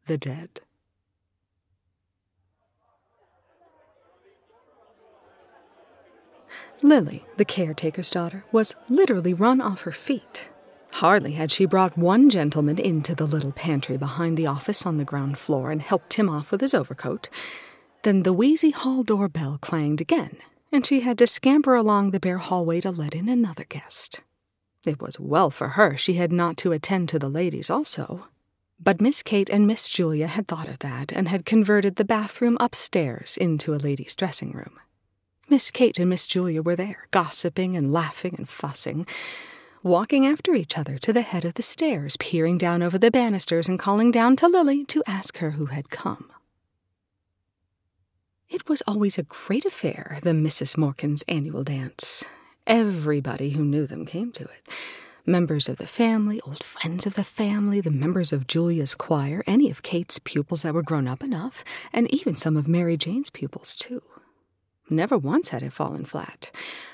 the Dead. Lily, the caretaker's daughter, was literally run off her feet. Hardly had she brought one gentleman into the little pantry behind the office on the ground floor and helped him off with his overcoat, then the wheezy hall door bell clanged again, and she had to scamper along the bare hallway to let in another guest. It was well for her she had not to attend to the ladies also. But Miss Kate and Miss Julia had thought of that and had converted the bathroom upstairs into a ladies' dressing room. Miss Kate and Miss Julia were there, gossiping and laughing and fussing, walking after each other to the head of the stairs, peering down over the banisters and calling down to Lily to ask her who had come. It was always a great affair, the Mrs. Morkan's annual dance. Everybody who knew them came to it. Members of the family, old friends of the family, the members of Julia's choir, any of Kate's pupils that were grown up enough, and even some of Mary Jane's pupils, too. Never once had it fallen flat.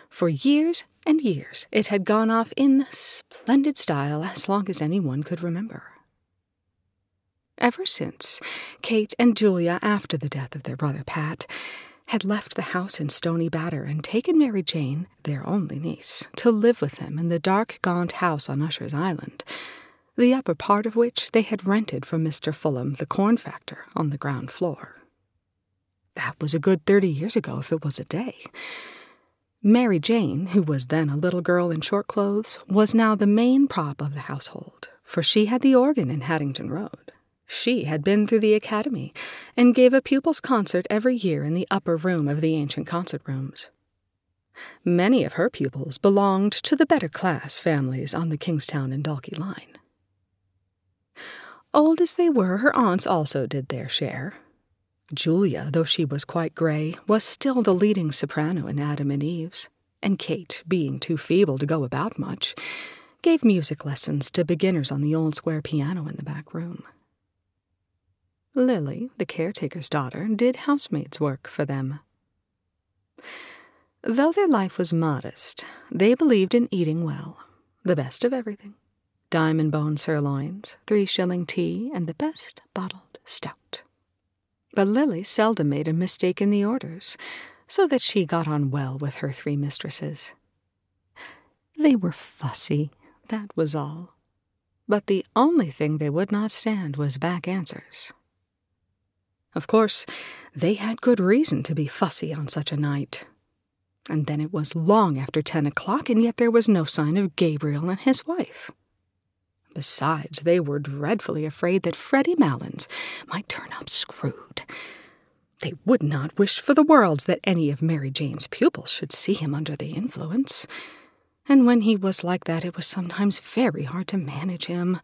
For years and years, it had gone off in splendid style as long as anyone could remember. Ever since Kate and Julia, after the death of their brother Pat, had left the house in Stony Batter and taken Mary Jane, their only niece, to live with them in the dark, gaunt house on Usher's Island, the upper part of which they had rented from Mr. Fulham, the corn factor, on the ground floor. That was a good 30 years ago, if it was a day. Mary Jane, who was then a little girl in short clothes, was now the main prop of the household, for she had the organ in Haddington Road. She had been through the academy and gave a pupils' concert every year in the upper room of the ancient concert rooms. Many of her pupils belonged to the better class families on the Kingstown and Dalkey line. Old as they were, her aunts also did their share. Julia, though she was quite gray, was still the leading soprano in Adam and Eve's, and Kate, being too feeble to go about much, gave music lessons to beginners on the old square piano in the back room. Lily, the caretaker's daughter, did housemaid's work for them. Though their life was modest, they believed in eating well, the best of everything. Diamond bone sirloins, 3-shilling tea, and the best bottled stout. But Lily seldom made a mistake in the orders, so that she got on well with her 3 mistresses. They were fussy, that was all. But the only thing they would not stand was back answers. Of course, they had good reason to be fussy on such a night. And then it was long after 10 o'clock, and yet there was no sign of Gabriel and his wife. Besides, they were dreadfully afraid that Freddie Malins might turn up screwed. They would not wish for the worlds that any of Mary Jane's pupils should see him under the influence. And when he was like that, it was sometimes very hard to manage him.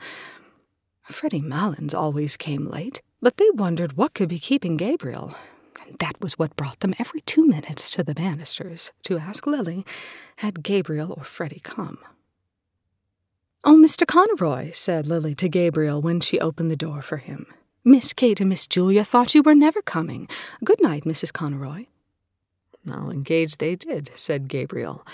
Freddie Malins always came late, but they wondered what could be keeping Gabriel. And that was what brought them every 2 minutes to the banisters to ask Lily, had Gabriel or Freddie come. "Oh, Mr. Conroy," said Lily to Gabriel when she opened the door for him. "Miss Kate and Miss Julia thought you were never coming. Good night, Mrs. Conroy." "I'll engage they did," said Gabriel.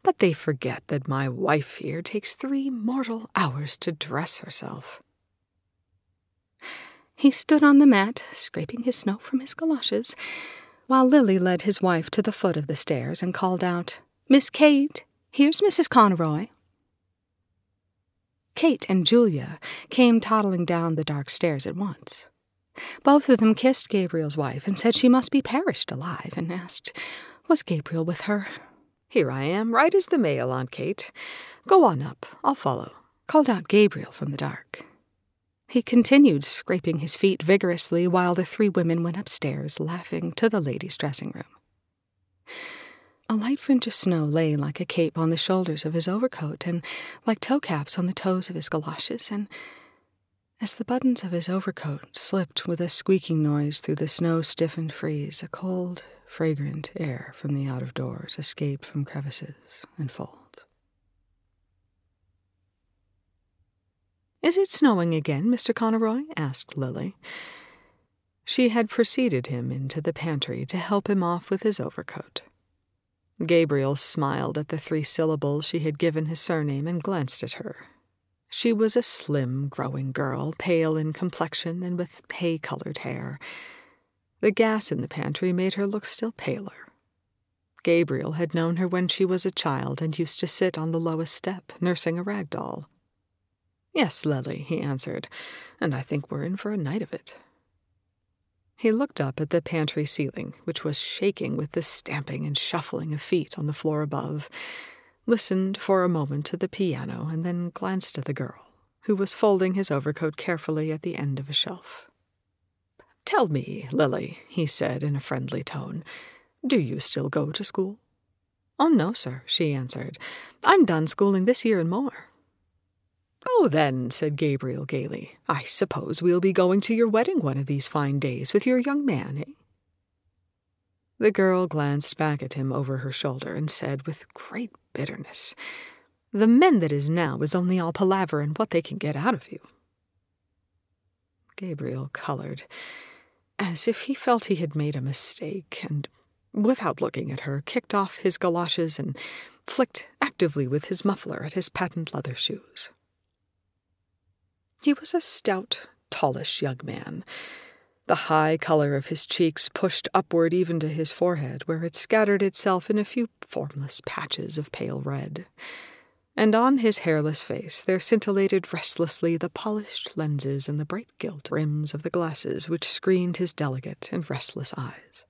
"But they forget that my wife here takes 3 mortal hours to dress herself." He stood on the mat, scraping his snow from his galoshes, while Lily led his wife to the foot of the stairs and called out, "Miss Kate, here's Mrs. Conroy." Kate and Julia came toddling down the dark stairs at once. Both of them kissed Gabriel's wife and said she must be perished alive, and asked, was Gabriel with her? "Here I am, right as the mail, Aunt Kate. Go on up, I'll follow," called out Gabriel from the dark. He continued scraping his feet vigorously while the 3 women went upstairs, laughing, to the ladies' dressing room. A light fringe of snow lay like a cape on the shoulders of his overcoat and like toe caps on the toes of his galoshes, and as the buttons of his overcoat slipped with a squeaking noise through the snow-stiffened frieze, a cold, fragrant air from the out-of-doors escaped from crevices and folds. "Is it snowing again, Mr. Conroy?" asked Lily. She had preceded him into the pantry to help him off with his overcoat. Gabriel smiled at the 3 syllables she had given his surname and glanced at her. She was a slim, growing girl, pale in complexion and with hay-colored hair. The gas in the pantry made her look still paler. Gabriel had known her when she was a child and used to sit on the lowest step, nursing a rag doll. "Yes, Lily," he answered, "and I think we're in for a night of it." He looked up at the pantry ceiling, which was shaking with the stamping and shuffling of feet on the floor above, listened for a moment to the piano, and then glanced at the girl, who was folding his overcoat carefully at the end of a shelf. "Tell me, Lily," he said in a friendly tone, "do you still go to school?" "Oh, no, sir," she answered. "I'm done schooling this year and more." "Oh, then," said Gabriel gaily, "I suppose we'll be going to your wedding one of these fine days with your young man, eh?" The girl glanced back at him over her shoulder and said with great bitterness, "The men that is now is only all palaver and what they can get out of you." Gabriel colored, as if he felt he had made a mistake, and, without looking at her, kicked off his galoshes and flicked actively with his muffler at his patent leather shoes. He was a stout, tallish young man. The high color of his cheeks pushed upward even to his forehead, where it scattered itself in a few formless patches of pale red. And on his hairless face there scintillated restlessly the polished lenses and the bright gilt rims of the glasses which screened his delicate and restless eyes.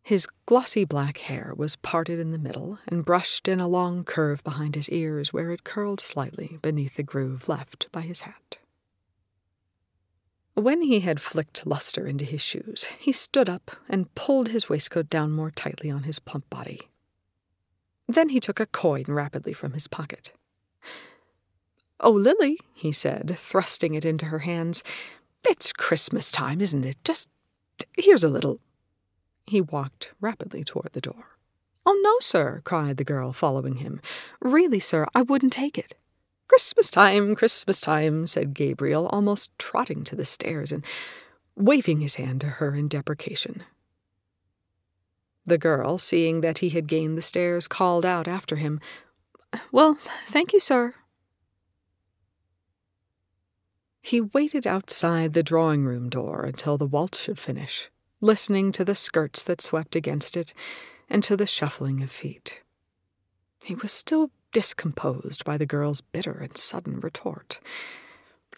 His glossy black hair was parted in the middle and brushed in a long curve behind his ears, where it curled slightly beneath the groove left by his hat. When he had flicked luster into his shoes, he stood up and pulled his waistcoat down more tightly on his plump body. Then he took a coin rapidly from his pocket. "Oh, Lily," he said, thrusting it into her hands, "it's Christmas time, isn't it? Just here's a little—" He walked rapidly toward the door. "Oh, no, sir," cried the girl, following him. "Really, sir, I wouldn't take it." Christmas time," said Gabriel, almost trotting to the stairs and waving his hand to her in deprecation. The girl, seeing that he had gained the stairs, called out after him, "Well, thank you, sir." He waited outside the drawing-room door until the waltz should finish, listening to the skirts that swept against it and to the shuffling of feet. He was still discomposed by the girl's bitter and sudden retort.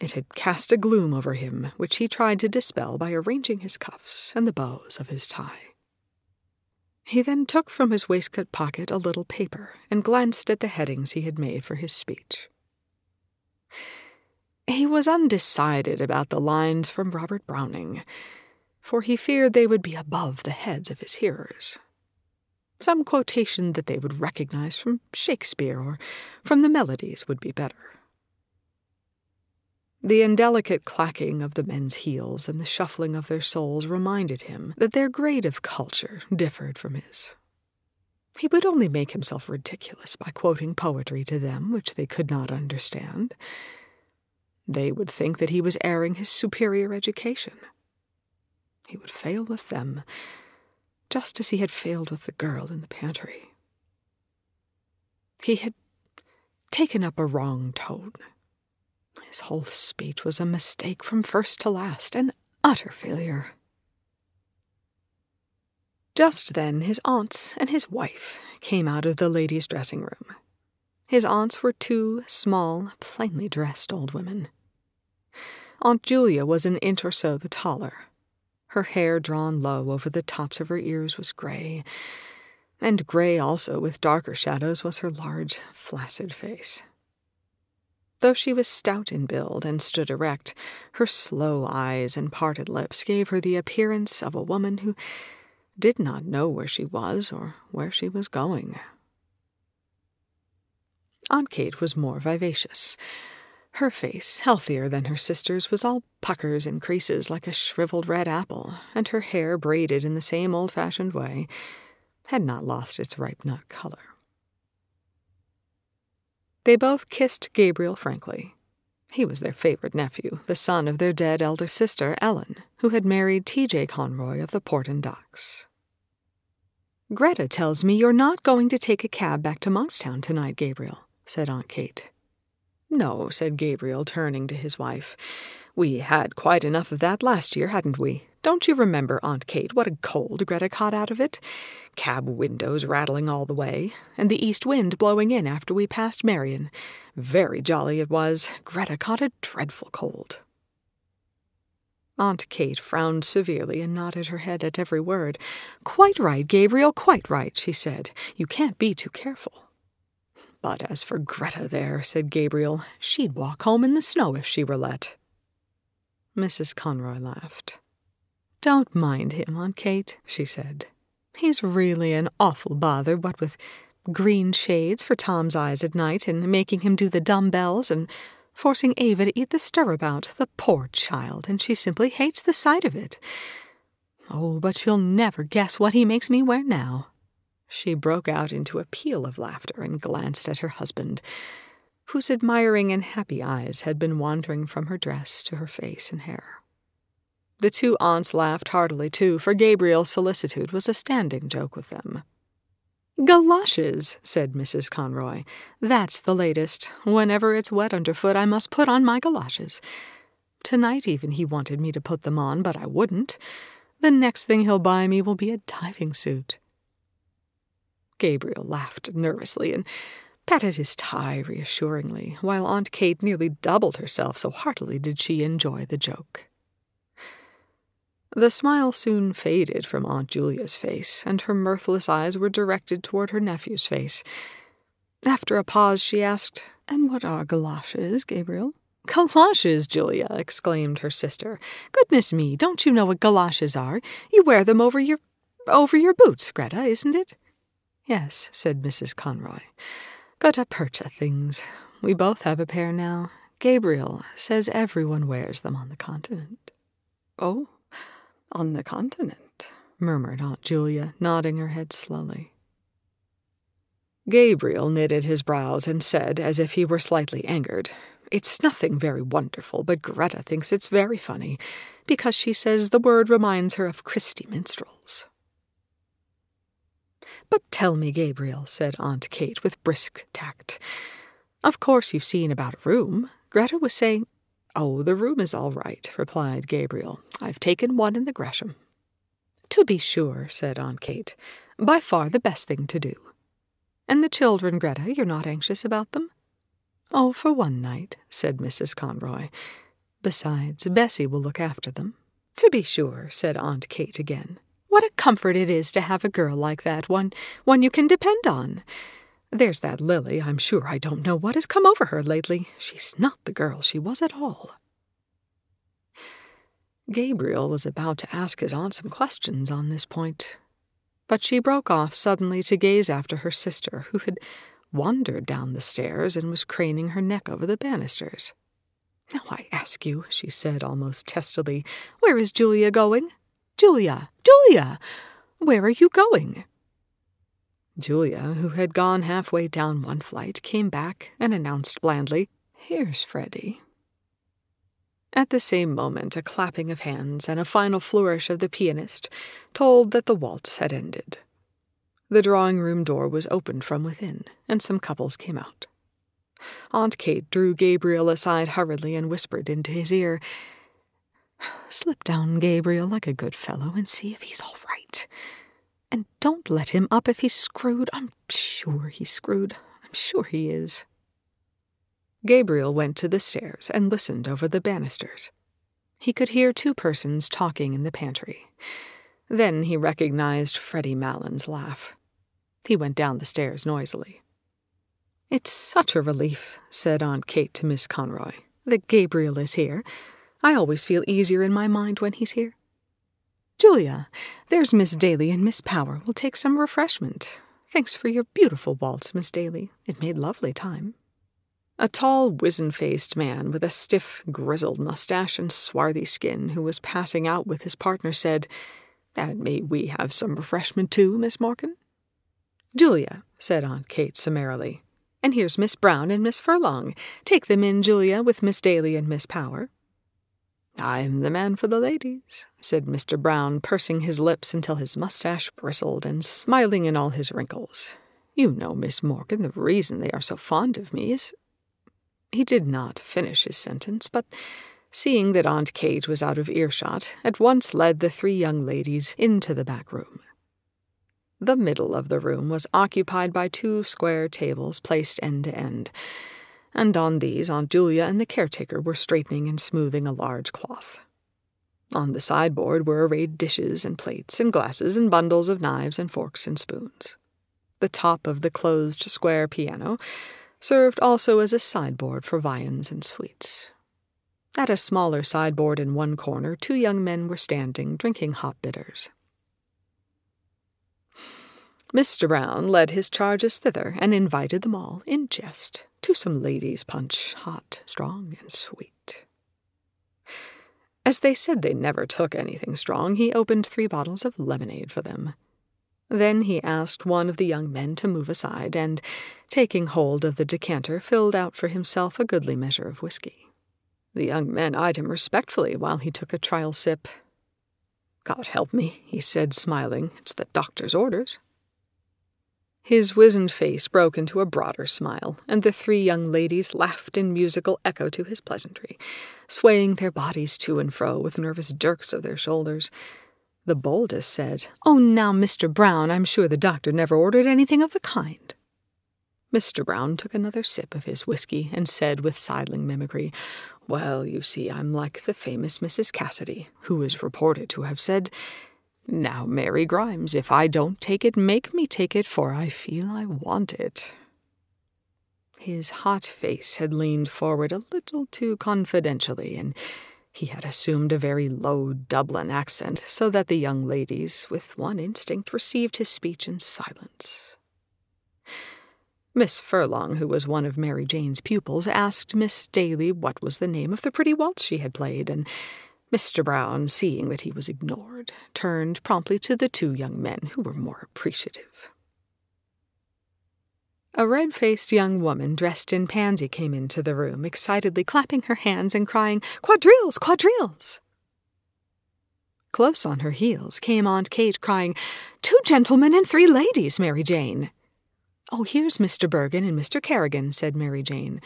It had cast a gloom over him, which he tried to dispel by arranging his cuffs and the bows of his tie. He then took from his waistcoat pocket a little paper and glanced at the headings he had made for his speech. He was undecided about the lines from Robert Browning, for he feared they would be above the heads of his hearers. Some quotation that they would recognize from Shakespeare or from the melodies would be better. The indelicate clacking of the men's heels and the shuffling of their soles reminded him that their grade of culture differed from his. He would only make himself ridiculous by quoting poetry to them which they could not understand. They would think that he was airing his superior education. He would fail with them, just as he had failed with the girl in the pantry. He had taken up a wrong tone. His whole speech was a mistake from first to last, an utter failure. Just then his aunts and his wife came out of the ladies' dressing-room. His aunts were two small, plainly dressed old women. Aunt Julia was an inch or so the taller. Her hair drawn low over the tops of her ears was gray, and gray also with darker shadows was her large, flaccid face. Though she was stout in build and stood erect, her slow eyes and parted lips gave her the appearance of a woman who did not know where she was or where she was going. Aunt Kate was more vivacious. Her face, healthier than her sister's, was all puckers and creases like a shriveled red apple, and her hair, braided in the same old-fashioned way, had not lost its ripe nut color. They both kissed Gabriel frankly. He was their favorite nephew, the son of their dead elder sister, Ellen, who had married T.J. Conroy of the Porton Docks. "Gretta tells me you're not going to take a cab back to Monkstown tonight, Gabriel," said Aunt Kate. "No," said Gabriel, turning to his wife. "We had quite enough of that last year, hadn't we? Don't you remember, Aunt Kate, what a cold Gretta caught out of it? Cab windows rattling all the way, and the east wind blowing in after we passed Marion. Very jolly it was. Gretta caught a dreadful cold." Aunt Kate frowned severely and nodded her head at every word. "Quite right, Gabriel, quite right," she said. "You can't be too careful." "But as for Gretta there," said Gabriel, "she'd walk home in the snow if she were let." Mrs. Conroy laughed. "Don't mind him, Aunt Kate," she said. "He's really an awful bother, what with green shades for Tom's eyes at night, and making him do the dumbbells, and forcing Ava to eat the stirabout, the poor child, and she simply hates the sight of it. Oh, but you'll never guess what he makes me wear now." She broke out into a peal of laughter and glanced at her husband, whose admiring and happy eyes had been wandering from her dress to her face and hair. The two aunts laughed heartily, too, for Gabriel's solicitude was a standing joke with them. "Galoshes," said Mrs. Conroy. "That's the latest. Whenever it's wet underfoot, I must put on my galoshes. Tonight even he wanted me to put them on, but I wouldn't. The next thing he'll buy me will be a diving suit." Gabriel laughed nervously and patted his tie reassuringly, while Aunt Kate nearly doubled herself, so heartily did she enjoy the joke. The smile soon faded from Aunt Julia's face, and her mirthless eyes were directed toward her nephew's face. After a pause, she asked, "And what are galoshes, Gabriel?" "Galoshes, Julia!" exclaimed her sister. "Goodness me, don't you know what galoshes are? You wear them over your boots, Gretta, isn't it?" "Yes," said Mrs. Conroy. "Gutta percha things. We both have a pair now. Gabriel says everyone wears them on the continent." "Oh, on the continent," murmured Aunt Julia, nodding her head slowly. Gabriel knitted his brows and said, as if he were slightly angered, "It's nothing very wonderful, but Gretta thinks it's very funny, because she says the word reminds her of Christy minstrels." "But tell me, Gabriel," said Aunt Kate with brisk tact. "Of course you've seen about a room. Gretta was saying—" "Oh, the room is all right," replied Gabriel. "I've taken one in the Gresham." "To be sure," said Aunt Kate. "By far the best thing to do. And the children, Gretta, you're not anxious about them?" "Oh, for one night," said Mrs. Conroy. "Besides, Bessie will look after them." "To be sure," said Aunt Kate again. "What a comfort it is to have a girl like that, one you can depend on. There's that Lily, I'm sure I don't know what has come over her lately. She's not the girl she was at all." Gabriel was about to ask his aunt some questions on this point, but she broke off suddenly to gaze after her sister, who had wandered down the stairs and was craning her neck over the banisters. "Now I ask you," she said almost testily, "where is Julia going? Julia, Julia, where are you going?" Julia, who had gone halfway down one flight, came back and announced blandly, "Here's Freddie." At the same moment, a clapping of hands and a final flourish of the pianist told that the waltz had ended. The drawing-room door was opened from within, and some couples came out. Aunt Kate drew Gabriel aside hurriedly and whispered into his ear, "Slip down, Gabriel, like a good fellow, and see if he's all right. And don't let him up if he's screwed. I'm sure he's screwed. I'm sure he is." Gabriel went to the stairs and listened over the banisters. He could hear two persons talking in the pantry. Then he recognized Freddie Malon's laugh. He went down the stairs noisily. "It's such a relief," said Aunt Kate to Miss Conroy, "that Gabriel is here. I always feel easier in my mind when he's here. Julia, there's Miss Daly and Miss Power will take some refreshment. Thanks for your beautiful waltz, Miss Daly. It made lovely time." A tall, wizen-faced man with a stiff, grizzled mustache and swarthy skin who was passing out with his partner said, "And may we have some refreshment too, Miss Morgan?" "Julia," said Aunt Kate summarily. "And here's Miss Brown and Miss Furlong. Take them in, Julia, with Miss Daly and Miss Power." "I'm the man for the ladies," said Mr. Brown, pursing his lips until his mustache bristled and smiling in all his wrinkles. "You know, Miss Morgan, the reason they are so fond of me is—" He did not finish his sentence, but, seeing that Aunt Kate was out of earshot, at once led the 3 young ladies into the back room. The middle of the room was occupied by 2 square tables placed end to end, and on these Aunt Julia and the caretaker were straightening and smoothing a large cloth. On the sideboard were arrayed dishes and plates and glasses and bundles of knives and forks and spoons. The top of the closed square piano served also as a sideboard for viands and sweets. At a smaller sideboard in one corner, 2 young men were standing, drinking hot bitters. Mr. Brown led his charges thither and invited them all, in jest, to some ladies' punch, hot, strong, and sweet. As they said they never took anything strong, he opened 3 bottles of lemonade for them. Then he asked one of the young men to move aside, and, taking hold of the decanter, filled out for himself a goodly measure of whiskey. The young men eyed him respectfully while he took a trial sip. "God help me," he said, smiling. "It's the doctor's orders." His wizened face broke into a broader smile, and the 3 young ladies laughed in musical echo to his pleasantry, swaying their bodies to and fro with nervous jerks of their shoulders. The boldest said, "Oh, now, Mr. Brown, I'm sure the doctor never ordered anything of the kind." Mr. Brown took another sip of his whiskey and said with sidling mimicry, "Well, you see, I'm like the famous Mrs. Cassidy, who is reported to have said, 'Now, Mary Grimes, if I don't take it, make me take it, for I feel I want it.'" His hot face had leaned forward a little too confidentially, and he had assumed a very low Dublin accent, so that the young ladies, with one instinct, received his speech in silence. Miss Furlong, who was one of Mary Jane's pupils, asked Miss Daly what was the name of the pretty waltz she had played, and Mr. Brown, seeing that he was ignored, turned promptly to the 2 young men who were more appreciative. A red-faced young woman dressed in pansy came into the room, excitedly clapping her hands and crying, "Quadrilles! Quadrilles!" Close on her heels came Aunt Kate crying, "2 gentlemen and 3 ladies, Mary Jane." "Oh, here's Mr. Bergen and Mr. Kerrigan," said Mary Jane.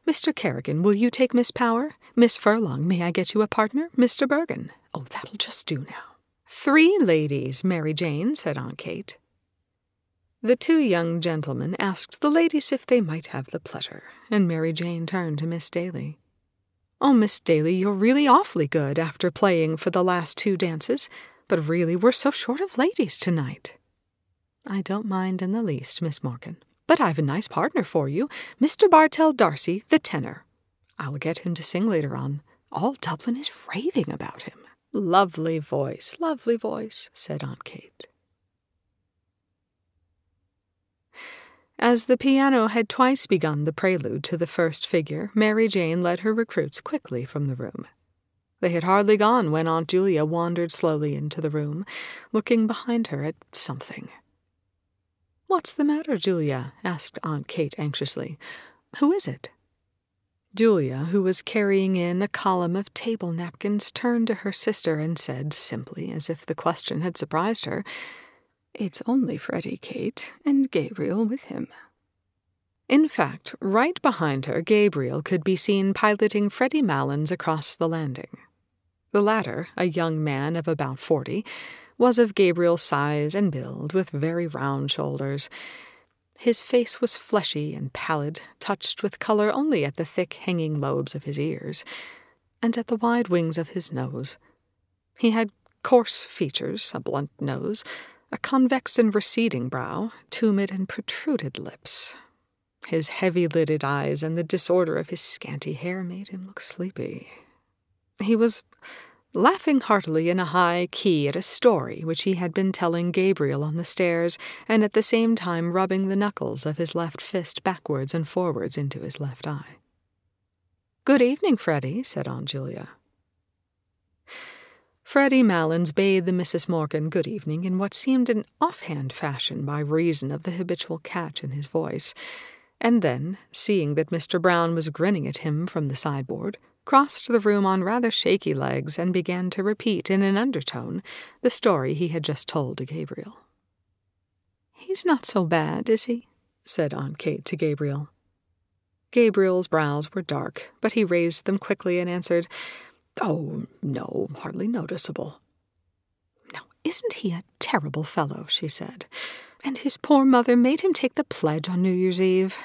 "Mr. Kerrigan, will you take Miss Power? Miss Furlong, may I get you a partner? Mr. Bergen." "Oh, that'll just do now." "3 ladies, Mary Jane," said Aunt Kate. The 2 young gentlemen asked the ladies if they might have the pleasure, and Mary Jane turned to Miss Daly. "Oh, Miss Daly, you're really awfully good after playing for the last 2 dances, but really we're so short of ladies tonight." "I don't mind in the least, Miss Morgan. But I've a nice partner for you, Mr. Bartell Darcy, the tenor. I'll get him to sing later on. All Dublin is raving about him." lovely voice," said Aunt Kate. As the piano had twice begun the prelude to the first figure, Mary Jane led her recruits quickly from the room. They had hardly gone when Aunt Julia wandered slowly into the room, looking behind her at something. "What's the matter, Julia?" asked Aunt Kate anxiously. "Who is it?" Julia, who was carrying in a column of table napkins, turned to her sister and said simply, as if the question had surprised her, "It's only Freddie, Kate, and Gabriel with him." In fact, right behind her, Gabriel could be seen piloting Freddie Malins across the landing. The latter, a young man of about 40, was of Gabriel's size and build, with very round shoulders. His face was fleshy and pallid, touched with color only at the thick hanging lobes of his ears, and at the wide wings of his nose. He had coarse features, a blunt nose, a convex and receding brow, tumid and protruded lips. His heavy-lidded eyes and the disorder of his scanty hair made him look sleepy. He was laughing heartily in a high key at a story which he had been telling Gabriel on the stairs, and at the same time rubbing the knuckles of his left fist backwards and forwards into his left eye. "Good evening, Freddie," said Aunt Julia. Freddie Malins bade the Mrs. Morgan good evening in what seemed an offhand fashion by reason of the habitual catch in his voice, and then, seeing that Mr. Brown was grinning at him from the sideboard, crossed the room on rather shaky legs and began to repeat in an undertone the story he had just told to Gabriel. "He's not so bad, is he?" said Aunt Kate to Gabriel. Gabriel's brows were dark, but he raised them quickly and answered, "Oh, no, hardly noticeable." "Now, isn't he a terrible fellow?" she said. "And his poor mother made him take the pledge on New Year's Eve.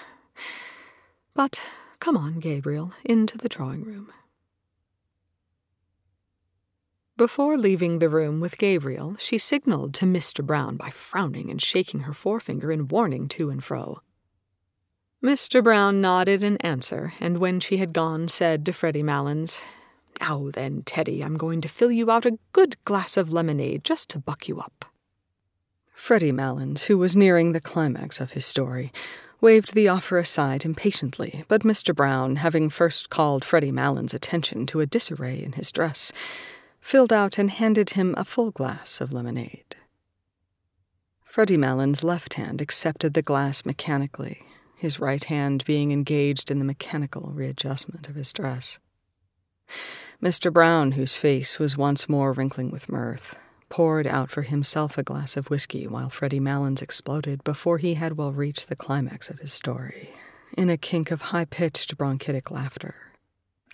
But come on, Gabriel, into the drawing-room." Before leaving the room with Gabriel, she signaled to Mr. Brown by frowning and shaking her forefinger in warning to and fro. Mr. Brown nodded in answer, and when she had gone, said to Freddie Malins, "Now then, Teddy, I'm going to fill you out a good glass of lemonade just to buck you up." Freddie Malins, who was nearing the climax of his story, waved the offer aside impatiently, but Mr. Brown, having first called Freddie Malins' attention to a disarray in his dress, filled out and handed him a full glass of lemonade. Freddie Malins' left hand accepted the glass mechanically, his right hand being engaged in the mechanical readjustment of his dress. Mr. Brown, whose face was once more wrinkling with mirth, poured out for himself a glass of whiskey while Freddie Malins exploded before he had well reached the climax of his story, in a kink of high-pitched bronchitic laughter,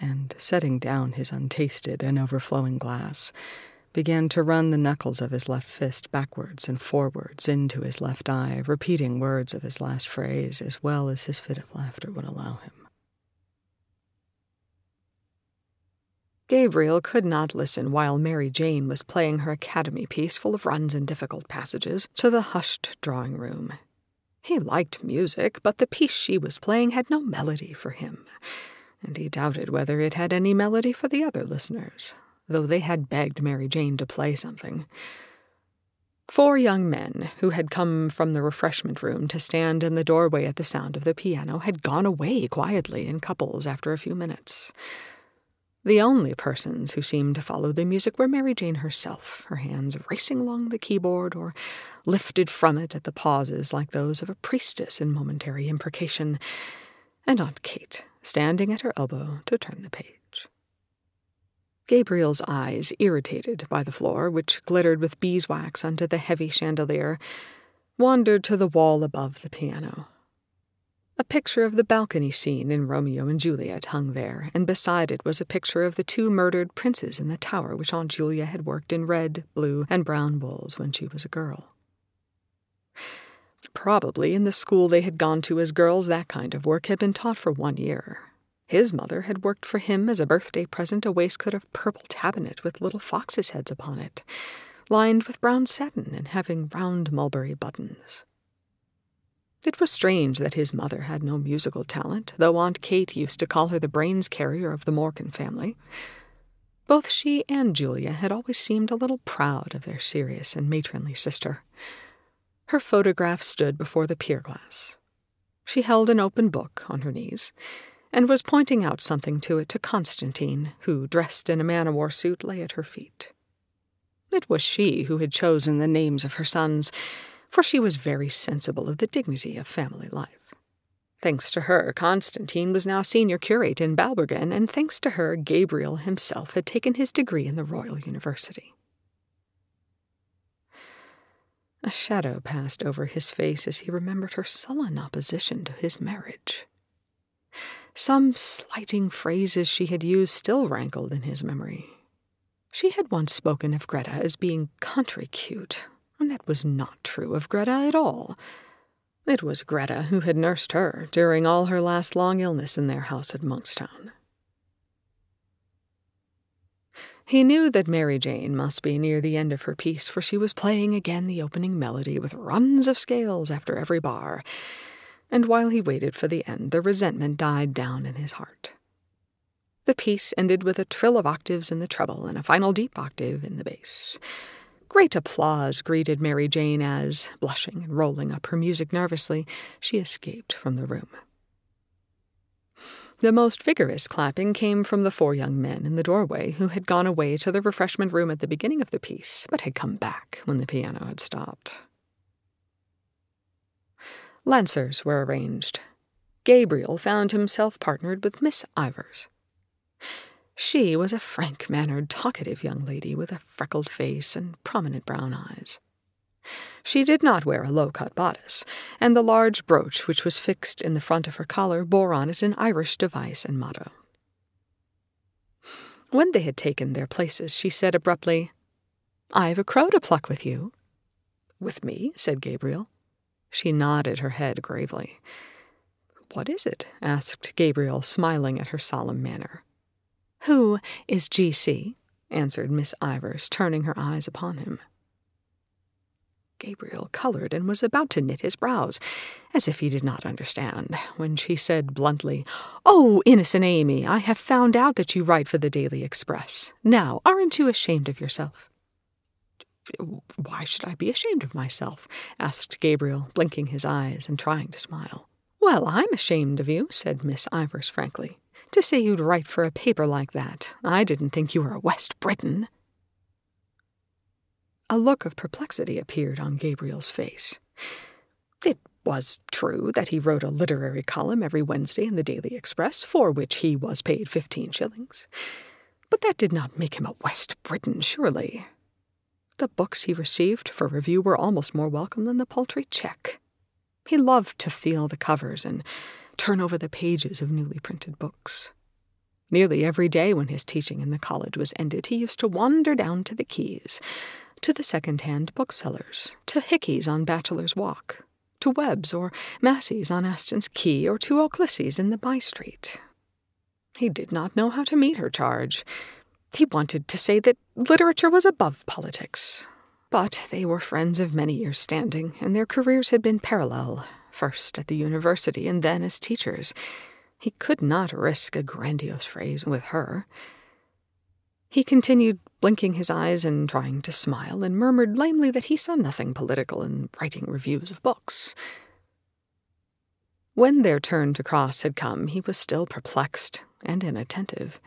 and, setting down his untasted and overflowing glass, began to run the knuckles of his left fist backwards and forwards into his left eye, repeating words of his last phrase as well as his fit of laughter would allow him. Gabriel could not listen while Mary Jane was playing her academy piece full of runs and difficult passages to the hushed drawing-room. He liked music, but the piece she was playing had no melody for him, and he doubted whether it had any melody for the other listeners, though they had begged Mary Jane to play something. 4 young men, who had come from the refreshment room to stand in the doorway at the sound of the piano, had gone away quietly in couples after a few minutes. The only persons who seemed to follow the music were Mary Jane herself, her hands racing along the keyboard or lifted from it at the pauses like those of a priestess in momentary imprecation, and Aunt Kate, standing at her elbow to turn the page. Gabriel's eyes, irritated by the floor, which glittered with beeswax under the heavy chandelier, wandered to the wall above the piano. A picture of the balcony scene in Romeo and Juliet hung there, and beside it was a picture of the 2 murdered princes in the tower which Aunt Julia had worked in red, blue, and brown wools when she was a girl. Probably in the school they had gone to as girls that kind of work had been taught for 1 year. His mother had worked for him as a birthday present a waistcoat of purple tabinet with little foxes' heads upon it, lined with brown satin and having round mulberry buttons. It was strange that his mother had no musical talent, though Aunt Kate used to call her the brains carrier of the Morgan family. Both she and Julia had always seemed a little proud of their serious and matronly sister. Her photograph stood before the pier glass. She held an open book on her knees, and was pointing out something to it to Constantine, who, dressed in a man-o'-war suit, lay at her feet. It was she who had chosen the names of her sons, for she was very sensible of the dignity of family life. Thanks to her, Constantine was now senior curate in Balbergan, and thanks to her, Gabriel himself had taken his degree in the Royal University. A shadow passed over his face as he remembered her sullen opposition to his marriage. Some slighting phrases she had used still rankled in his memory. She had once spoken of Gretta as being country cute, and that was not true of Gretta at all. It was Gretta who had nursed her during all her last long illness in their house at Monkstown. He knew that Mary Jane must be near the end of her piece, for she was playing again the opening melody with runs of scales after every bar, and while he waited for the end, the resentment died down in his heart. The piece ended with a trill of octaves in the treble and a final deep octave in the bass. Great applause greeted Mary Jane as, blushing and rolling up her music nervously, she escaped from the room. The most vigorous clapping came from the 4 young men in the doorway who had gone away to the refreshment room at the beginning of the piece, but had come back when the piano had stopped. Lancers were arranged. Gabriel found himself partnered with Miss Ivers. She was a frank-mannered, talkative young lady with a freckled face and prominent brown eyes. She did not wear a low-cut bodice, and the large brooch which was fixed in the front of her collar bore on it an Irish device and motto. When they had taken their places, she said abruptly, "I have a crow to pluck with you." "With me?" said Gabriel. She nodded her head gravely. "What is it?" asked Gabriel, smiling at her solemn manner. "Who is G.C.?" answered Miss Ivors, turning her eyes upon him. Gabriel colored and was about to knit his brows, as if he did not understand, when she said bluntly, "Oh, innocent Amy, I have found out that you write for the Daily Express. Now, aren't you ashamed of yourself?" "Why should I be ashamed of myself?" asked Gabriel, blinking his eyes and trying to smile. "Well, I'm ashamed of you," said Miss Ivors frankly. "To say you'd write for a paper like that. I didn't think you were a West Briton." A look of perplexity appeared on Gabriel's face. It was true that he wrote a literary column every Wednesday in the Daily Express, for which he was paid 15 shillings. But that did not make him a West Briton, surely. The books he received for review were almost more welcome than the paltry cheque. He loved to feel the covers and turn over the pages of newly printed books. Nearly every day when his teaching in the college was ended, he used to wander down to the quays, to the second-hand booksellers, to Hickey's on Bachelor's Walk, to Webb's or Massey's on Aston's Quay, or to O'Clissy's in the by-street. He did not know how to meet her charge. He wanted to say that literature was above politics. But they were friends of many years' standing, and their careers had been parallel, first at the university and then as teachers. He could not risk a grandiose phrase with her. He continued blinking his eyes and trying to smile, and murmured lamely that he saw nothing political in writing reviews of books. When their turn to cross had come, he was still perplexed and inattentive.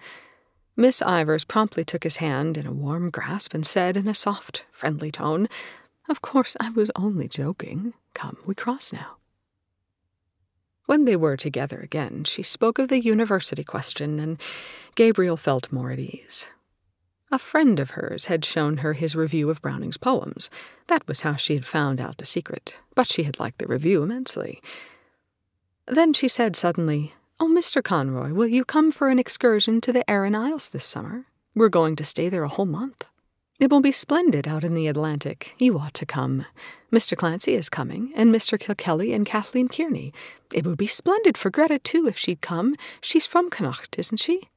Miss Ivors promptly took his hand in a warm grasp and said in a soft, friendly tone, "Of course, I was only joking. Come, we cross now." When they were together again, she spoke of the university question, and Gabriel felt more at ease. A friend of hers had shown her his review of Browning's poems. That was how she had found out the secret, but she had liked the review immensely. Then she said suddenly, "Oh, Mr. Conroy, will you come for an excursion to the Aran Isles this summer? We're going to stay there a whole month. It will be splendid out in the Atlantic. You ought to come. Mr. Clancy is coming, and Mr. Kilkelly and Kathleen Kearney. It would be splendid for Gretta, too, if she'd come. She's from Connacht, isn't she?"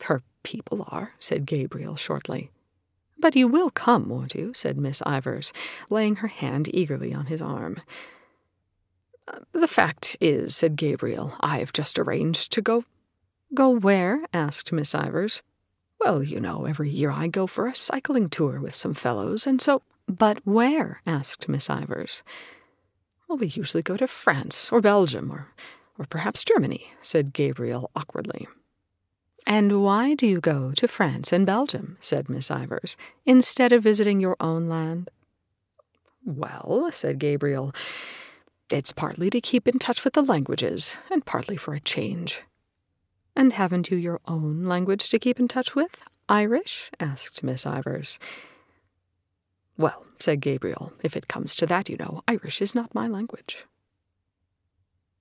"Her people are," said Gabriel shortly. "But you will come, won't you?" said Miss Ivors, laying her hand eagerly on his arm. "The fact is," said Gabriel, "I've just arranged to go—" "Go where?" asked Miss Ivors. "Well, you know, every year I go for a cycling tour with some fellows, and so—" "But where?" asked Miss Ivors. "Well, we usually go to France, or Belgium, or perhaps Germany," said Gabriel awkwardly. "And why do you go to France and Belgium," said Miss Ivors, "instead of visiting your own land?" "Well," said Gabriel, "it's partly to keep in touch with the languages, and partly for a change." "And haven't you your own language to keep in touch with? Irish?" asked Miss Ivors. "Well," said Gabriel, "if it comes to that, you know, Irish is not my language."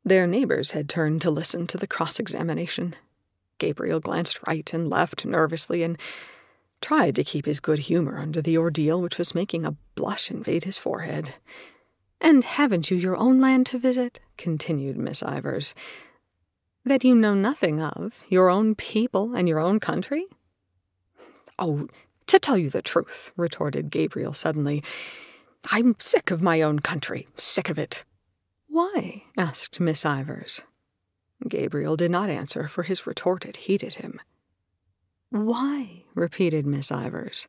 Their neighbors had turned to listen to the cross-examination. Gabriel glanced right and left nervously and tried to keep his good humor under the ordeal which was making a blush invade his forehead. "And haven't you your own land to visit?" continued Miss Ivors. "That you know nothing of, your own people and your own country?" "Oh, to tell you the truth," retorted Gabriel suddenly, "I'm sick of my own country, sick of it." "Why?" asked Miss Ivors. Gabriel did not answer, for his retort had heated him. "Why?" repeated Miss Ivors.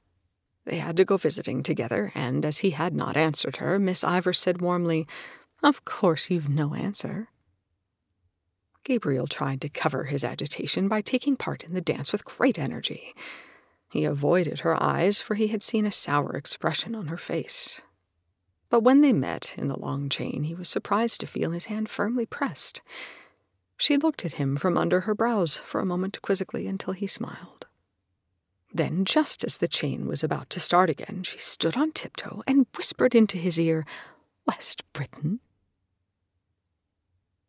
They had to go visiting together, and as he had not answered her, Miss Ivors said warmly, "Of course you've no answer." Gabriel tried to cover his agitation by taking part in the dance with great energy. He avoided her eyes, for he had seen a sour expression on her face. But when they met in the long chain, he was surprised to feel his hand firmly pressed. She looked at him from under her brows for a moment quizzically until he smiled. Then, just as the chain was about to start again, she stood on tiptoe and whispered into his ear, "West Britain."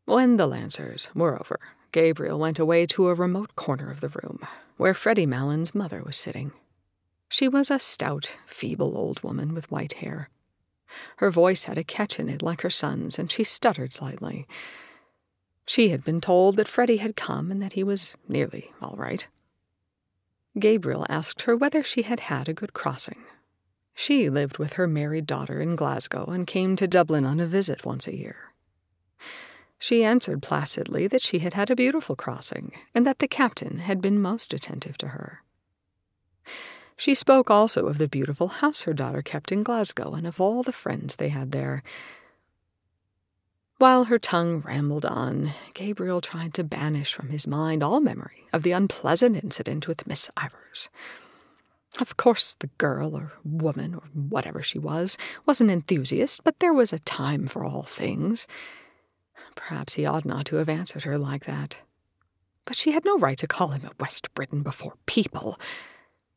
When the Lancers were over, Gabriel went away to a remote corner of the room, where Freddie Malon's mother was sitting. She was a stout, feeble old woman with white hair. Her voice had a catch in it like her son's, and she stuttered slightly. She had been told that Freddie had come and that he was nearly all right. Gabriel asked her whether she had had a good crossing. She lived with her married daughter in Glasgow and came to Dublin on a visit once a year. She answered placidly that she had had a beautiful crossing, and that the captain had been most attentive to her. She spoke also of the beautiful house her daughter kept in Glasgow and of all the friends they had there. While her tongue rambled on, Gabriel tried to banish from his mind all memory of the unpleasant incident with Miss Ivers. Of course the girl, or woman, or whatever she was, an enthusiast, but there was a time for all things. Perhaps he ought not to have answered her like that. But she had no right to call him a West Briton before people,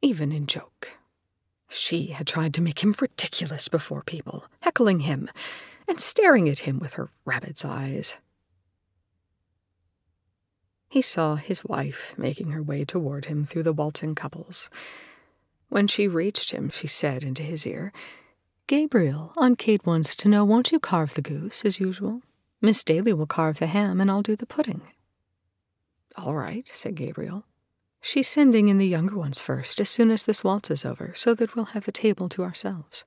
even in joke. She had tried to make him ridiculous before people, heckling him, and staring at him with her rabbit's eyes. He saw his wife making her way toward him through the waltzing couples. When she reached him, she said into his ear, "Gabriel, Aunt Kate wants to know, won't you carve the goose, as usual? Miss Daly will carve the ham, and I'll do the pudding." "All right," said Gabriel. "She's sending in the younger ones first, as soon as this waltz is over, so that we'll have the table to ourselves."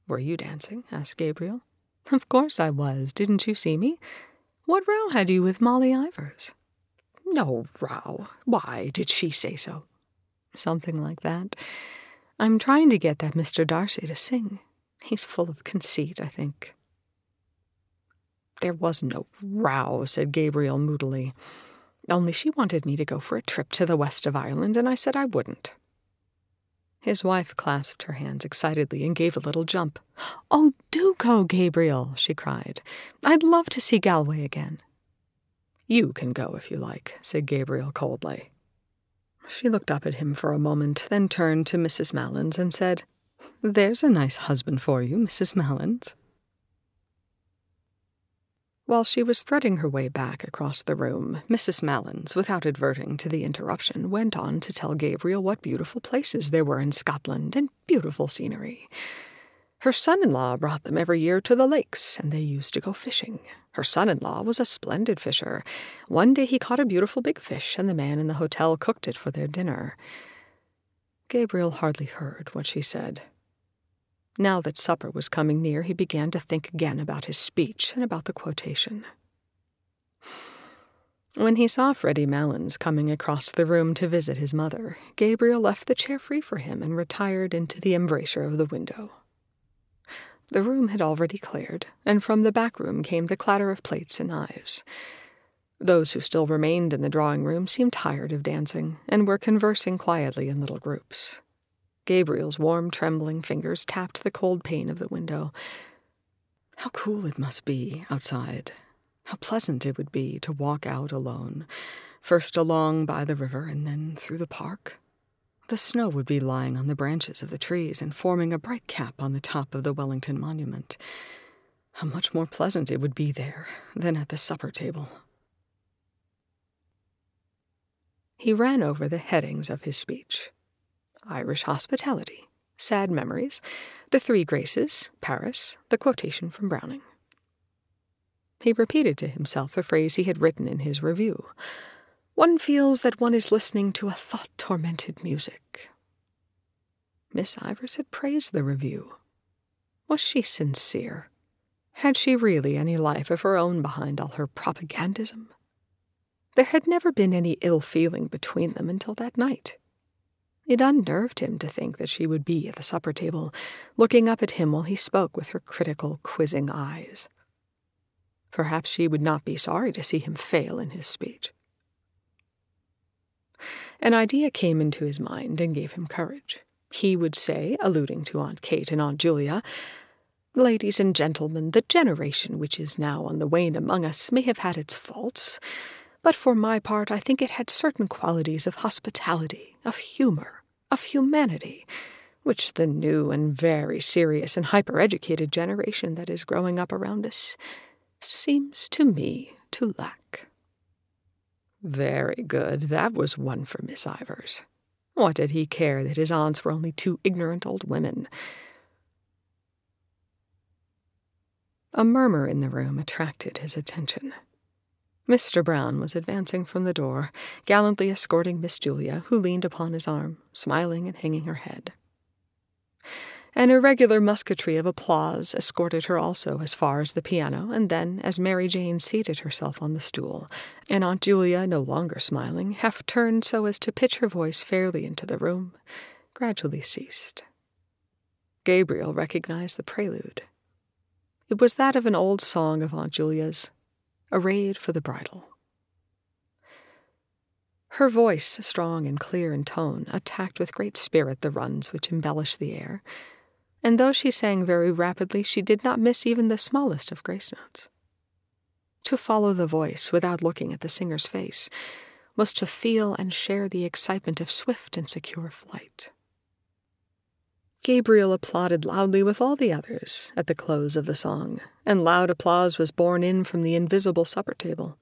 "Were you dancing?" asked Gabriel. "Of course I was. Didn't you see me? What row had you with Molly Ivers?" "No row. Why, did she say so?" "Something like that. I'm trying to get that Mr. Darcy to sing. He's full of conceit, I think." "There was no row," said Gabriel moodily. "Only she wanted me to go for a trip to the west of Ireland, and I said I wouldn't." His wife clasped her hands excitedly and gave a little jump. "Oh, do go, Gabriel," she cried. "I'd love to see Galway again." "You can go if you like," said Gabriel coldly. She looked up at him for a moment, then turned to Mrs. Malins and said, "There's a nice husband for you, Mrs. Malins." While she was threading her way back across the room, Mrs. Malins, without adverting to the interruption, went on to tell Gabriel what beautiful places there were in Scotland and beautiful scenery. Her son-in-law brought them every year to the lakes, and they used to go fishing. Her son-in-law was a splendid fisher. One day he caught a beautiful big fish, and the man in the hotel cooked it for their dinner. Gabriel hardly heard what she said. Now that supper was coming near, he began to think again about his speech and about the quotation. When he saw Freddie Malins coming across the room to visit his mother, Gabriel left the chair free for him and retired into the embrasure of the window. The room had already cleared, and from the back room came the clatter of plates and knives. Those who still remained in the drawing-room seemed tired of dancing, and were conversing quietly in little groups. Gabriel's warm, trembling fingers tapped the cold pane of the window. How cool it must be outside. How pleasant it would be to walk out alone, first along by the river and then through the park. The snow would be lying on the branches of the trees and forming a bright cap on the top of the Wellington Monument. How much more pleasant it would be there than at the supper table. He ran over the headings of his speech. Irish hospitality, sad memories, the three graces, Paris, the quotation from Browning. He repeated to himself a phrase he had written in his review. One feels that one is listening to a thought-tormented music. Miss Ivers had praised the review. Was she sincere? Had she really any life of her own behind all her propagandism? There had never been any ill feeling between them until that night. It unnerved him to think that she would be at the supper table, looking up at him while he spoke with her critical, quizzing eyes. Perhaps she would not be sorry to see him fail in his speech. An idea came into his mind and gave him courage. He would say, alluding to Aunt Kate and Aunt Julia, "Ladies and gentlemen, the generation which is now on the wane among us may have had its faults, but for my part I think it had certain qualities of hospitality, of humor, of humanity, which the new and very serious and hyper-educated generation that is growing up around us seems to me to lack. Very good. That was one for Miss Ivers. What did he care that his aunts were only two ignorant old women? A murmur in the room attracted his attention. Mr. Brown was advancing from the door, gallantly escorting Miss Julia, who leaned upon his arm, smiling and hanging her head. An irregular musketry of applause escorted her also as far as the piano, and then, as Mary Jane seated herself on the stool, and Aunt Julia, no longer smiling, half turned so as to pitch her voice fairly into the room, gradually ceased. Gabriel recognized the prelude. It was that of an old song of Aunt Julia's, Arrayed for the Bridal. Her voice, strong and clear in tone, attacked with great spirit the runs which embellished the air, and though she sang very rapidly, she did not miss even the smallest of grace notes. To follow the voice without looking at the singer's face was to feel and share the excitement of swift and secure flight. Gabriel applauded loudly with all the others at the close of the song, and loud applause was borne in from the invisible supper table.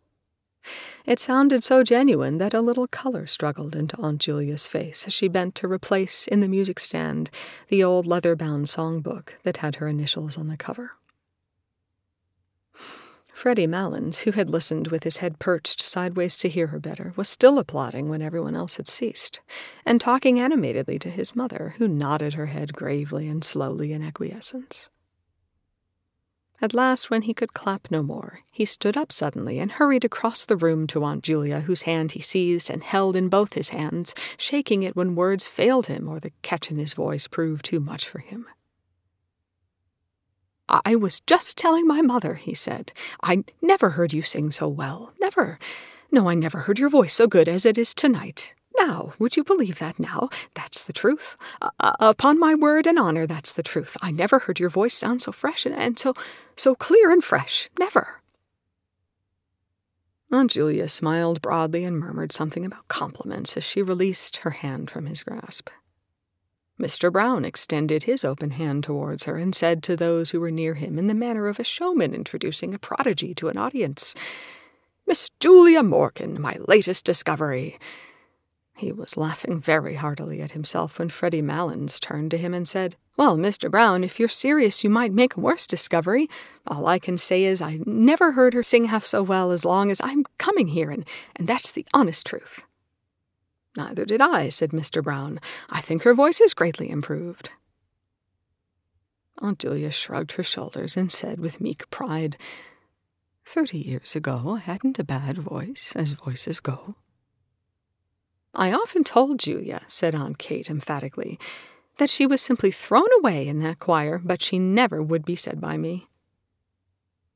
It sounded so genuine that a little color struggled into Aunt Julia's face as she bent to replace in the music stand the old leather-bound songbook that had her initials on the cover. Freddie Malins, who had listened with his head perched sideways to hear her better, was still applauding when everyone else had ceased, and talking animatedly to his mother, who nodded her head gravely and slowly in acquiescence. At last, when he could clap no more, he stood up suddenly and hurried across the room to Aunt Julia, whose hand he seized and held in both his hands, shaking it when words failed him or the catch in his voice proved too much for him. "I was just telling my mother," he said. "I never heard you sing so well. Never. No, I never heard your voice so good as it is tonight. Now, would you believe that now? That's the truth. Upon my word and honor, that's the truth. I never heard your voice sound so fresh and so clear and fresh. Never." Aunt Julia smiled broadly and murmured something about compliments as she released her hand from his grasp. Mr. Brown extended his open hand towards her and said to those who were near him in the manner of a showman introducing a prodigy to an audience, "Miss Julia Morgan, my latest discovery." He was laughing very heartily at himself when Freddie Malins turned to him and said, "Well, Mr. Brown, if you're serious, you might make a worse discovery. All I can say is I never heard her sing half so well as long as I'm coming here, and that's the honest truth." "Neither did I," said Mr. Brown. "I think her voice is greatly improved." Aunt Julia shrugged her shoulders and said with meek pride, 30 years ago I hadn't a bad voice, as voices go." "I often told Julia," said Aunt Kate emphatically, "that she was simply thrown away in that choir, but she never would be said by me."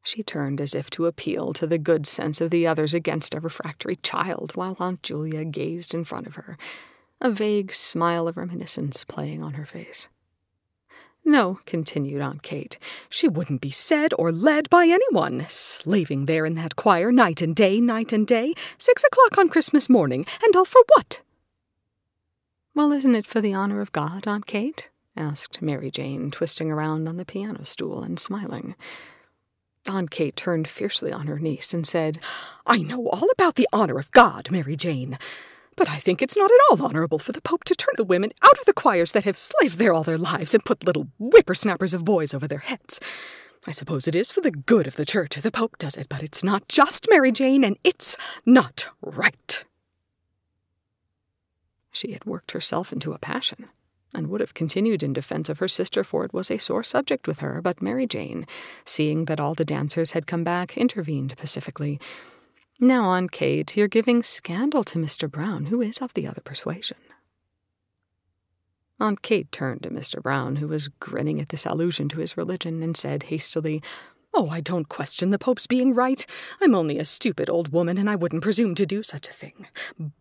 She turned as if to appeal to the good sense of the others against a refractory child, while Aunt Julia gazed in front of her, a vague smile of reminiscence playing on her face. "No," continued Aunt Kate, "she wouldn't be said or led by anyone, slaving there in that choir night and day, 6 o'clock on Christmas morning, and all for what?" "Well, isn't it for the honor of God, Aunt Kate?" asked Mary Jane, twisting around on the piano stool and smiling. Aunt Kate turned fiercely on her niece and said, "I know all about the honor of God, Mary Jane, but I think it's not at all honorable for the Pope to turn the women out of the choirs that have slaved there all their lives and put little whippersnappers of boys over their heads. I suppose it is for the good of the church if the Pope does it, but it's not just, Mary Jane, and it's not right." She had worked herself into a passion, and would have continued in defense of her sister, for it was a sore subject with her, but Mary Jane, seeing that all the dancers had come back, intervened pacifically. "Now, Aunt Kate, you're giving scandal to Mr. Brown, who is of the other persuasion." Aunt Kate turned to Mr. Brown, who was grinning at this allusion to his religion, and said hastily, "Oh, I don't question the Pope's being right. I'm only a stupid old woman, and I wouldn't presume to do such a thing.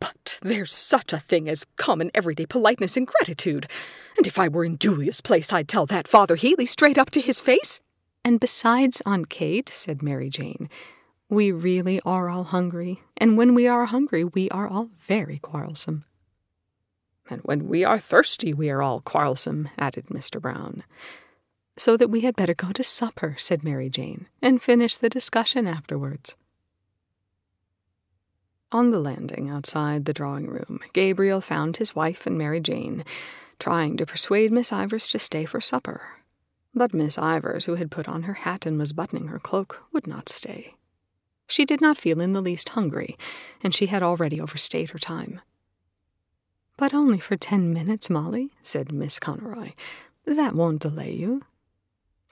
But there's such a thing as common everyday politeness and gratitude. And if I were in Julia's place, I'd tell that Father Healy straight up to his face." "And besides, Aunt Kate," said Mary Jane, "we really are all hungry, and when we are hungry, we are all very quarrelsome." And when we are thirsty, we are all quarrelsome, added Mr. Brown. So that we had better go to supper, said Mary Jane, and finish the discussion afterwards. On the landing outside the drawing-room, Gabriel found his wife and Mary Jane trying to persuade Miss Ivers to stay for supper. But Miss Ivers, who had put on her hat and was buttoning her cloak, would not stay. She did not feel in the least hungry, and she had already overstayed her time. "But only for 10 minutes, Molly," said Miss Conroy. "That won't delay you."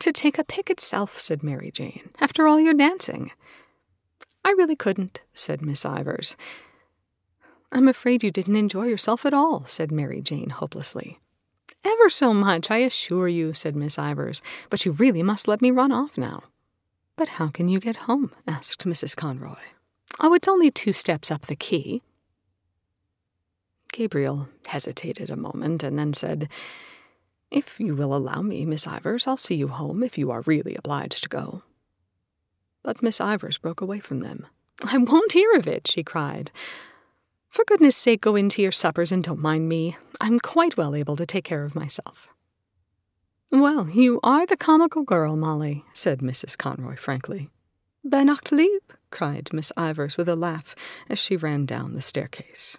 "To take a pick itself," said Mary Jane, "after all your dancing." "I really couldn't," said Miss Ivers. "I'm afraid you didn't enjoy yourself at all," said Mary Jane hopelessly. "Ever so much, I assure you," said Miss Ivers, "but you really must let me run off now." "But how can you get home?" asked Mrs. Conroy. "Oh, it's only 2 steps up the quay." Gabriel hesitated a moment and then said, "If you will allow me, Miss Ivers, I'll see you home if you are really obliged to go." But Miss Ivers broke away from them. "I won't hear of it," she cried. "For goodness' sake, go in to your suppers and don't mind me. I'm quite well able to take care of myself." "Well, you are the comical girl, Molly," said Mrs. Conroy frankly. "Ben Octlieb," cried Miss Ivers with a laugh as she ran down the staircase.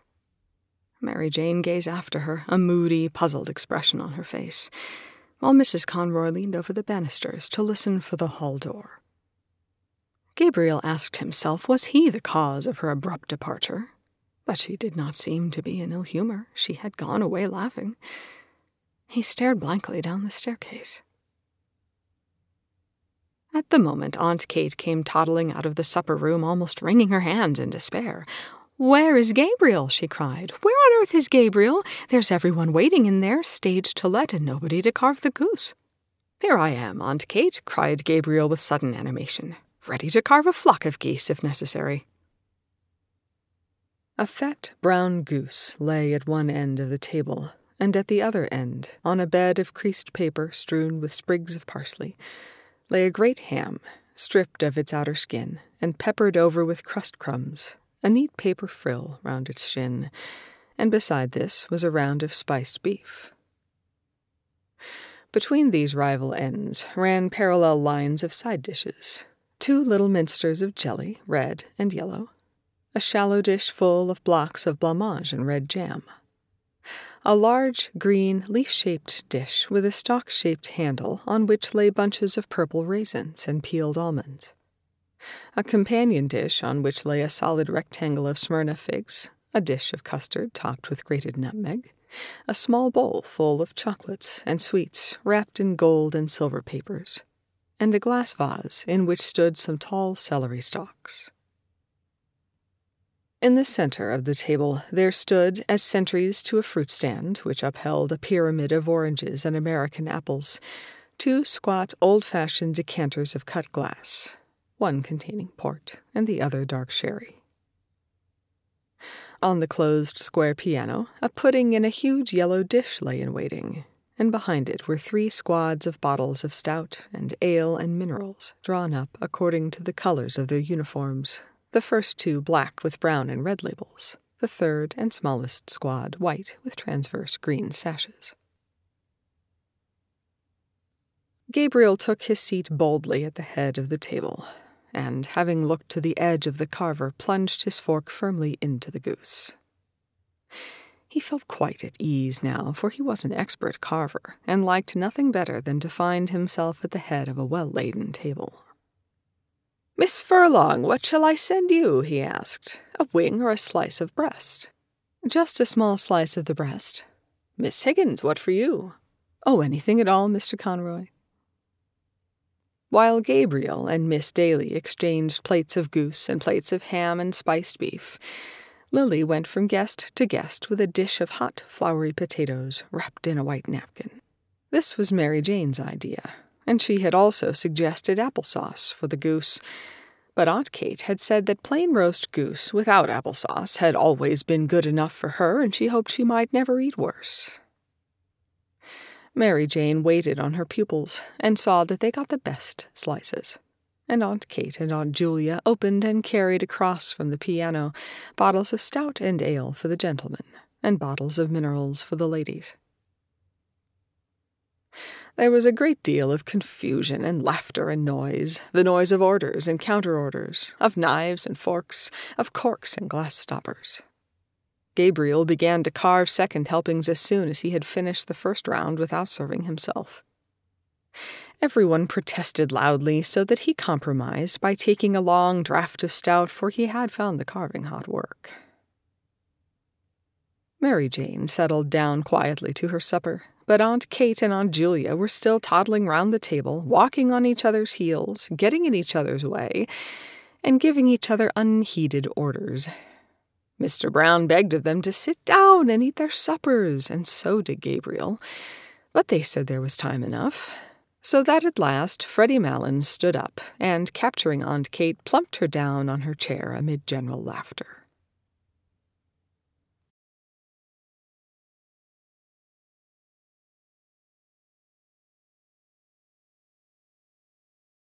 Mary Jane gazed after her, a moody, puzzled expression on her face, while Mrs. Conroy leaned over the banisters to listen for the hall door. Gabriel asked himself, was he the cause of her abrupt departure? But she did not seem to be in ill humor. She had gone away laughing. He stared blankly down the staircase. At the moment, Aunt Kate came toddling out of the supper-room, almost wringing her hands in despair. "Where is Gabriel?" she cried. "Where on earth is Gabriel? There's everyone waiting in there, stage to let, and nobody to carve the goose." "Here I am, Aunt Kate," cried Gabriel with sudden animation, "ready to carve a flock of geese if necessary." A fat brown goose lay at one end of the table, and at the other end, on a bed of creased paper strewn with sprigs of parsley, lay a great ham, stripped of its outer skin, and peppered over with crust crumbs, a neat paper frill round its shin, and beside this was a round of spiced beef. Between these rival ends ran parallel lines of side dishes, 2 little minsters of jelly, red and yellow, a shallow dish full of blocks of blancmange and red jam, a large, green, leaf-shaped dish with a stalk-shaped handle on which lay bunches of purple raisins and peeled almonds, a companion dish on which lay a solid rectangle of Smyrna figs, a dish of custard topped with grated nutmeg, a small bowl full of chocolates and sweets wrapped in gold and silver papers, and a glass vase in which stood some tall celery stalks. In the center of the table there stood, as sentries to a fruit stand which upheld a pyramid of oranges and American apples, 2 squat, old-fashioned decanters of cut glass, one containing port and the other dark sherry. On the closed square piano, a pudding in a huge yellow dish lay in waiting, and behind it were 3 squads of bottles of stout and ale and minerals, drawn up according to the colors of their uniforms, the first 2 black with brown and red labels, the third and smallest squad white with transverse green sashes. Gabriel took his seat boldly at the head of the table, and, having looked to the edge of the carver, plunged his fork firmly into the goose. He felt quite at ease now, for he was an expert carver, and liked nothing better than to find himself at the head of a well-laden table. "Miss Furlong, what shall I send you?" he asked. "A wing or a slice of breast?" "Just a small slice of the breast." "Miss Higgins, what for you?" "Oh, anything at all, Mr. Conroy." While Gabriel and Miss Daly exchanged plates of goose and plates of ham and spiced beef, Lily went from guest to guest with a dish of hot, floury potatoes wrapped in a white napkin. This was Mary Jane's idea, and she had also suggested applesauce for the goose, but Aunt Kate had said that plain roast goose without applesauce had always been good enough for her, and she hoped she might never eat worse. Mary Jane waited on her pupils and saw that they got the best slices, and Aunt Kate and Aunt Julia opened and carried across from the piano bottles of stout and ale for the gentlemen, and bottles of minerals for the ladies. There was a great deal of confusion and laughter and noise, the noise of orders and counter-orders, of knives and forks, of corks and glass stoppers. Gabriel began to carve second helpings as soon as he had finished the first round without serving himself. Everyone protested loudly, so that he compromised by taking a long draught of stout, for he had found the carving hot work. Mary Jane settled down quietly to her supper, but Aunt Kate and Aunt Julia were still toddling round the table, walking on each other's heels, getting in each other's way, and giving each other unheeded orders. Mr. Brown begged of them to sit down and eat their suppers, and so did Gabriel, but they said there was time enough, so that at last Freddie Malin stood up and, capturing Aunt Kate, plumped her down on her chair amid general laughter.